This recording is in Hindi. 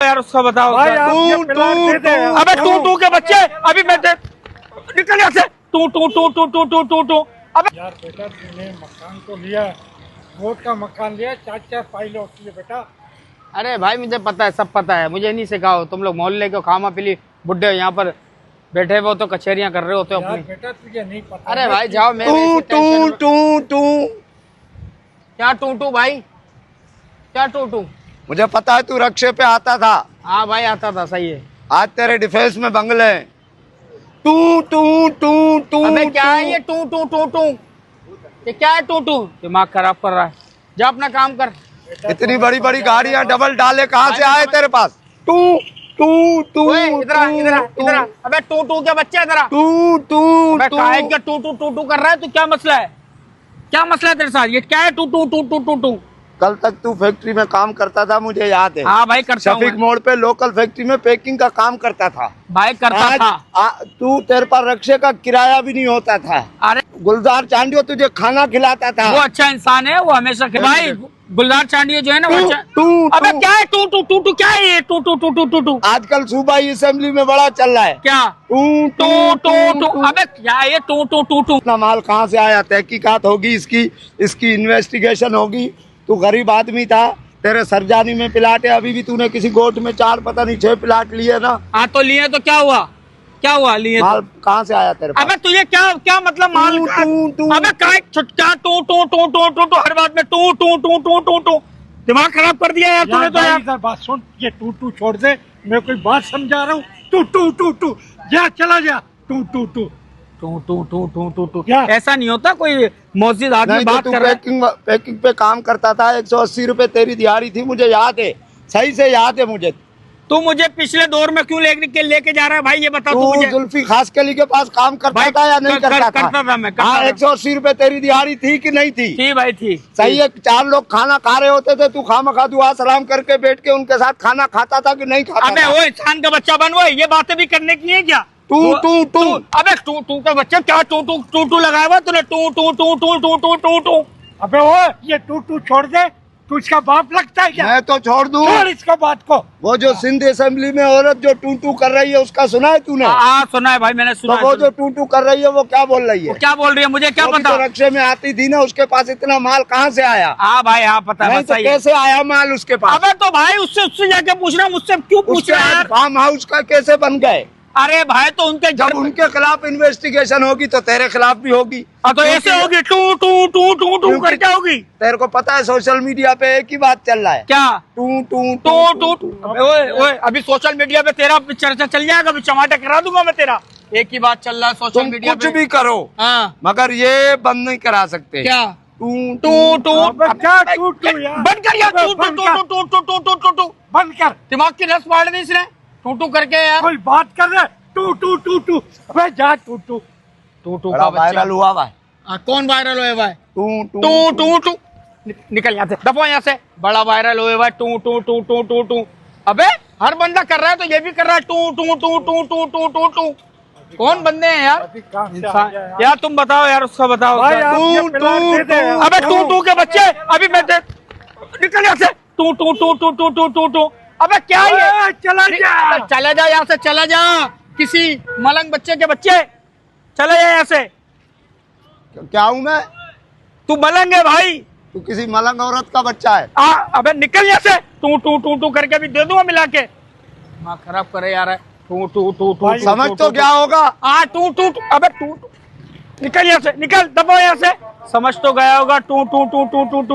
यार, उसका बताओ। अबे टू के बच्चे, अभी मैं निकल यहाँ से। टू। अबे यार बेटा, तूने मकान तो लिया, वोट का मकान लिया, 4 फाइलें होती है बेटा। अरे भाई मुझे पता है, सब पता है, मुझे नहीं सिखाओ। तुम लोग मोहल्ले के खामा पीली बुड्ढे यहाँ पर बैठे हुए हो तो कचहरियाँ कर रहे होते हो अपनी। बेटा तुझे नहीं पता। अरे भाई जाओ। मैं टू क्या टू भाई, क्या टू? मुझे पता है तू रक्षे पे आता था। हाँ भाई आता था, सही है। आज तेरे डिफेंस में बंगले हैं। टू अबे क्या है ये टू? ये क्या है टू? दिमाग खराब कर रहा है, जा अपना काम कर। इतनी बड़ी बड़ी गाड़ियां डबल डाले कहाँ से आए तेरे पास? टू इधर। अबे टू के बच्चे इधर। अबे काहे क्या टू कर रहा है तू? क्या मसला है? क्या मसला है तेरे साथ? ये क्या है टू? कल तक तू फैक्ट्री में काम करता था, मुझे याद है। हाँ भाई करता हूँ। शफीक मोड़ पे लोकल फैक्ट्री में पैकिंग का काम करता था भाई, करता था। तू तेरे पास रक्षे का किराया भी नहीं होता था। अरे गुलजार चांडियो तुझे खाना खिलाता था। वो अच्छा इंसान है, वो हमेशा भाई गुलजार चांडियो जो है ना वो अच्छा। अबे क्या है टू? क्या है ये टू? आजकल सूबाई असेंबली में बड़ा चल रहा है। क्या टू? अबे क्या है ये टू? इतना माल कहाँ से आया? तहकीकात होगी इसकी इन्वेस्टिगेशन होगी। तू गरीब आदमी था, तेरे सरजानी में प्लाट है, अभी भी तूने किसी गोट में 4 पता नहीं 6 प्लाट लिए ना। हाँ तो लिए तो क्या हुआ लिए माल कहाँ से आया तेरे पास? अबे तुझे क्या मतलब माल? अबे क्या टू हर बात में टू? दिमाग खराब कर दिया यार तूने तो यार। इधर बात सुन, ये टू छोड़ दे, मैं कोई बात समझा रहा हूँ। टू जा, चला जा। टू क्या ऐसा नहीं होता? कोई मौजूद आदमी बात कर रहा है। पैकिंग पे काम करता था, 180 रुपए तेरी दिहाड़ी थी, मुझे याद है, सही से याद है मुझे। तू मुझे पिछले दौर में क्यों लेके जा रहा है भाई, ये बता तू मुझे। जुल्फी खासकली के पास काम करता था या नहीं करता था? करता था मैं। हाँ, 180 रुपए तेरी दिहाड़ी थी कि नहीं थी? थी भाई, थी। सही है। 4 लोग खाना खा रहे होते थे, तू खामखा दुआ सलाम करके बैठ के उनके साथ खाना खाता था कि नहीं खाता? अबे वो इंसान का बच्चा बन, वो ये बातें भी करने की है क्या? टू अबे टू का बच्चा क्या टू लगाया हुआ तूने? टू। अबे वो ये टू छोड़ दे, तू इसका बाप लगता है क्या? मैं तो छोड़ दूं। छोड़ इसका बात को। वो जो सिंध असेंबली में औरत जो टू कर रही है, उसका सुना है तूने? हाँ सुना है भाई, मैंने सुना। तो वो जो टू कर रही है वो क्या बोल रही है? क्या बोल रही है मुझे क्या पता? तो रक्षे में आती थी ना, उसके पास इतना माल कहाँ से आया? हाँ भाई, हाँ पता है। तो कैसे आया माल उसके पास? अबे तो भाई उससे जाके पूछना, मुझसे क्यों पूछ रहा है? फार्म हाउस का कैसे बन गए? अरे भाई तो उनके जब उनके खिलाफ इन्वेस्टिगेशन होगी तो तेरे खिलाफ भी होगी। तो ऐसे होगी टू कर क्या होगी? तेरे को पता है सोशल मीडिया पे एक ही बात चल रहा है। क्या? टू। ओए अभी सोशल मीडिया पे तेरा चर्चा चल जाएगा, अभी टमाटर करा दूंगा मैं तेरा। एक ही बात चल रहा है सोशल मीडिया पे। कुछ भी करो, हाँ, मगर ये बंद नहीं करा सकते। क्या? टू बंद कर यार, टू बंद कर। दिमाग की रस फाड़ दी इसने टू करके यार। कोई बात कर रहा है? टू। अबे जा टू का वायरल हुआ भाई। कौन वायरल हुए भाई? टू। निकल यहाँ से, दफो यहाँ से। बड़ा वायरल हुए भाई टू। अबे हर बंदा कर रहा है तो ये भी कर रहा है टू। कौन बंदे हैं यार? यार तुम बताओ यार, उसका बताओ। अबे टू के बच्चे, अभी मैं निकल यहाँ से। टू। अबे क्या ये? चला जा यहाँ से, चला जा। किसी मलंग बच्चे के बच्चे, चले जा यहाँ से। क्या हूँ मैं? तू मलंग है भाई। तू किसी मलंग औरत का बच्चा है? अबे निकल यहाँ से। टू करके भी दे दूंगा मिला के। माँ खराब करे यार। टू समझ तो क्या होगा? टू। अबे टू निकल यहाँ से, निकल, दबो यहाँ से। समझ तो गया होगा टू।